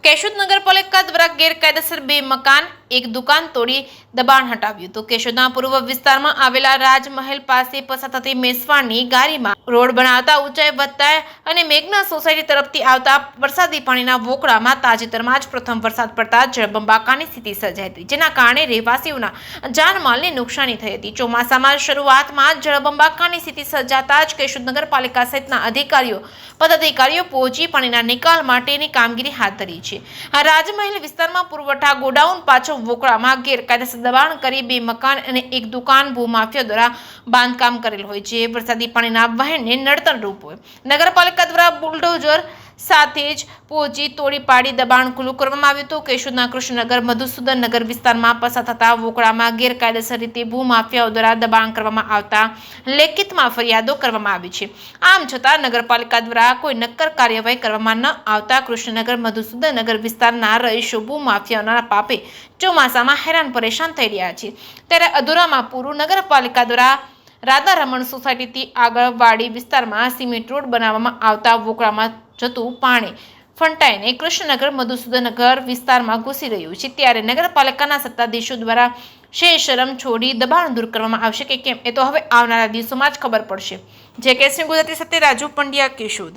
કેશોદ નગરપાલિકા દ્વારા ગેરકાયદેસર 2 મકાન 1 દુકાન તોડી દબાણ હટાવ્યું તો કેશોદના પૂર્વ વિસ્તારમાં આવેલા રાજમહેલ પાસે પસાર થતી મેસવાડની ગાડીમાં રોડ બનાવતા ઊંચાઈ વધતા અને મેઘના સોસાયટી તરફથી આવતા વરસાદી પાણીના વોકળામાં તાજેતરમાં જ પ્રથમ વરસાદ પડતા જળબંબાકારની સ્થિતિ સર્જાઈ હતી, જેના કારણે રહેવાસીઓના જાનમાલને નુકસાની થઈ હતી। ચોમાસામાં શરૂઆતમાં જળબંબાકારની સ્થિતિ સર્જાતા જ કેશોદ નગરપાલિકા સહિતના અધિકારીઓ પદાધિકારીઓ પહોંચી પાણીના નિકાલ માટેની કામગીરી હાથ ધરી છે। રાજમહેલ વિસ્તારમાં પુરવઠા ગોડાઉન પાછળ વોકળામાં ગેરકાયદેસર દબાણ કરી 2 મકાન અને 1 દુકાન ભૂમાફિયા દ્વારા બાંધકામ કરેલ હોય, જે વરસાદી પાણીના વહેણને નડતરરૂપ હોય। નગરપાલિકા દ્વારા બુલડોઝર સાથે જ પહોંચી તોડી પાડી દબાણ ખુલ્લું કરવામાં આવ્યું હતું। કેશોદના કૃષ્ણનગર મધુસૂદન નગર વિસ્તારમાં પસાર થતા વોકળામાં ગેરકાયદેસર રીતે ભૂમાફિયાઓ દ્વારા દબાણ કરવામાં આવતા લેખિતમાં ફરિયાદો કરવામાં આવી છે। આમ છતાં નગરપાલિકા દ્વારા કોઈ નક્કર કાર્યવાહી કરવામાં ન આવતા કૃષ્ણનગર મધુસૂદન નગર વિસ્તારના રહીશો ભૂમાફિયાઓના પાપે ચોમાસામાં હેરાન પરેશાન થઈ રહ્યા છે। ત્યારે અધૂરામાં પૂરું નગરપાલિકા દ્વારા રાધા રમણ સોસાયટીથી આગળ વાડી વિસ્તારમાં સિમેન્ટ રોડ બનાવવામાં આવતા વોકળામાં જતું પાણી ફંટાઈને કૃષ્ણનગર મધુસૂદનનગર વિસ્તારમાં ઘૂસી રહ્યું છે। ત્યારે નગરપાલિકાના સત્તાધીશો દ્વારા શરમ છોડી દબાણ દૂર કરવામાં આવશે કે કેમ, એ તો હવે આવનારા દિવસોમાં જ ખબર પડશે। જે કેસની ગુજરાતી સાથે રાજુ પંડ્યા, કેશોદ।